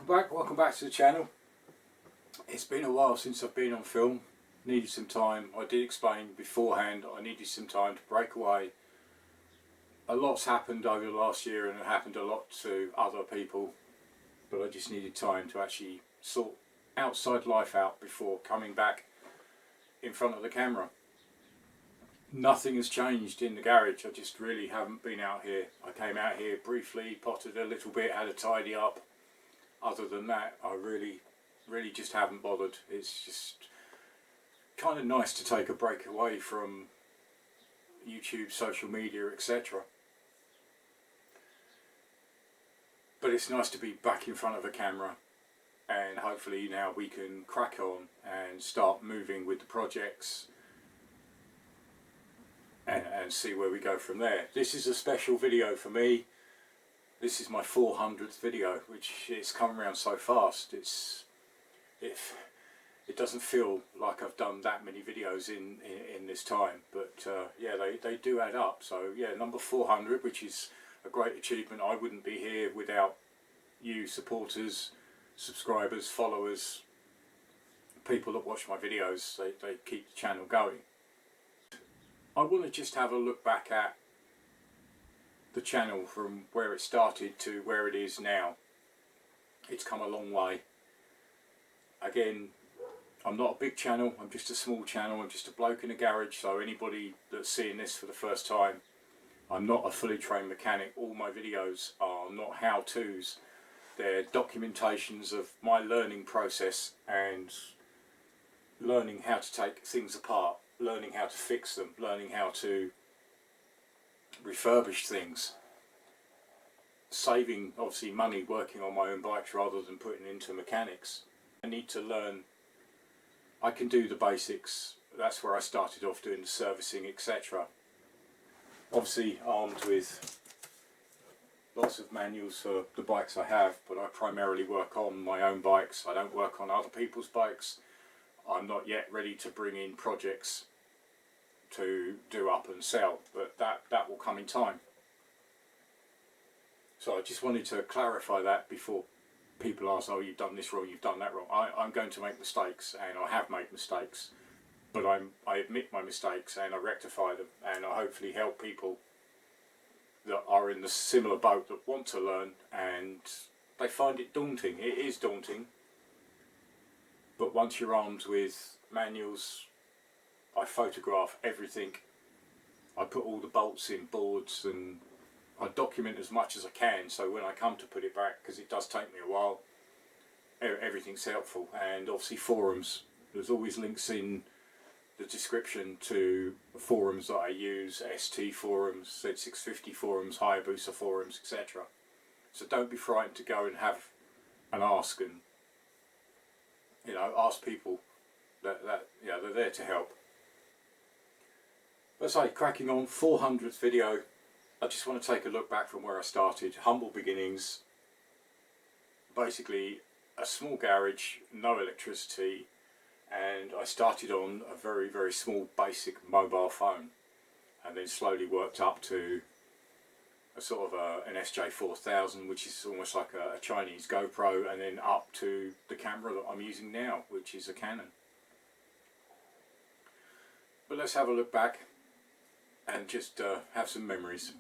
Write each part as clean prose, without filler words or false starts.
welcome back to the channel. It's been a while since I've been on film. Needed some time. I did explain beforehand I needed some time to break away. A lot's happened over the last year and it happened a lot to other people, but I just needed time to actually sort outside life out before coming back in front of the camera. Nothing has changed in the garage. I just really haven't been out here. I came out here briefly, potted a little bit, had a tidy up. Other than that, I really just haven't bothered. It's just kind of nice to take a break away from YouTube, social media, etc. But it's nice to be back in front of a camera, and hopefully now we can crack on and start moving with the projects and see where we go from there. This is a special video for me. This is my 400th video, which it's come around so fast. It doesn't feel like I've done that many videos in this time, but yeah, they do add up. So yeah, number 400, which is a great achievement. I wouldn't be here without you supporters, subscribers, followers, people that watch my videos. They keep the channel going. I want to just have a look back at the channel from where it started to where it is now. It's come a long way. Again, I'm not a big channel, I'm just a small channel, I'm just a bloke in a garage, so anybody that's seeing this for the first time, I'm not a fully trained mechanic. All my videos are not how-tos, they're documentations of my learning process and learning how to take things apart, learning how to fix them, learning how to refurbish things, saving obviously money working on my own bikes rather than putting into mechanics. I need to learn. I can do the basics. That's where I started off, doing the servicing, etc. Obviously armed with lots of manuals for the bikes I have, but I primarily work on my own bikes. I don't work on other people's bikes. I'm not yet ready to bring in projects to do up and sell, but that will come in time. So I just wanted to clarify that before people ask, oh, you've done this wrong, you've done that wrong. I'm going to make mistakes, and I have made mistakes, but I admit my mistakes and I rectify them, and I hopefully help people that are in the similar boat that want to learn and they find it daunting. It is daunting, but once you're armed with manuals, I photograph everything. I put all the bolts in boards and I document as much as I can, so when I come to put it back, because it does take me a while, everything's helpful. And obviously forums, there's always links in the description to forums that I use, ST forums, Z650 forums, Hayabusa forums, etc. So don't be frightened to go and have an ask, and ask people that they're there to help. Let's say, cracking on, 400th video. I just want to take a look back from where I started. Humble beginnings. Basically a small garage, no electricity, and I started on a very, very small basic mobile phone, and then slowly worked up to a sort of an SJ4000, which is almost like a Chinese GoPro, and then up to the camera that I'm using now, which is a Canon. But let's have a look back and just have some memories.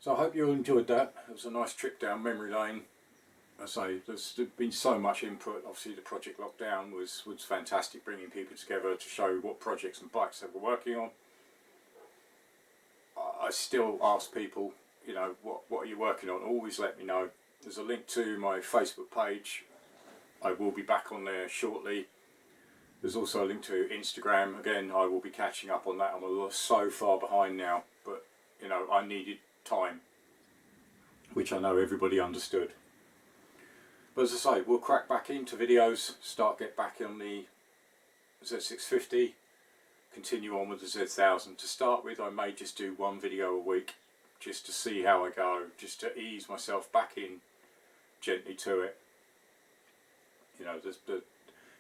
So I hope you enjoyed that. It was a nice trip down memory lane. I say there's been so much input. Obviously the project lockdown was fantastic, bringing people together to show what projects and bikes they were working on. I still ask people, you know, what are you working on? Always let me know. There's a link to my Facebook page. I will be back on there shortly. There's also a link to Instagram. Again, I will be catching up on that. I'm so far behind now, but you know, I needed time, which I know everybody understood. But as I say, we'll crack back into videos, get back on the Z650, continue on with the Z1000. To start with, I may just do one video a week, just to see how I go, just to ease myself back in gently to it. You know,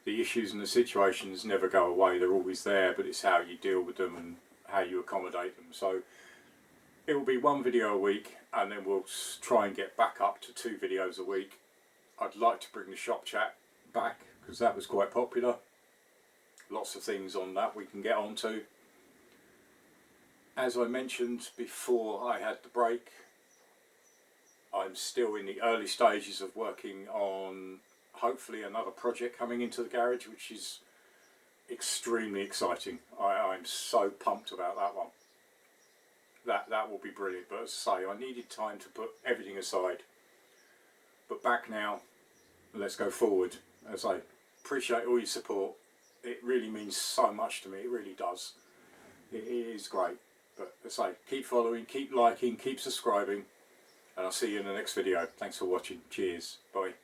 the issues and the situations never go away, they're always there, but it's how you deal with them and how you accommodate them. So it will be one video a week, and then we'll try and get back up to 2 videos a week. I'd like to bring the shop chat back, because that was quite popular. Lots of things on that we can get onto. As I mentioned before I had the break, I'm still in the early stages of working on hopefully another project coming into the garage, which is extremely exciting. I'm so pumped about that one. That will be brilliant. But as I say, I needed time to put everything aside. But back now, let's go forward. As I appreciate all your support. It really means so much to me. It really does. It is great. But as I say, keep following, keep liking, keep subscribing, and I'll see you in the next video. Thanks for watching. Cheers. Bye.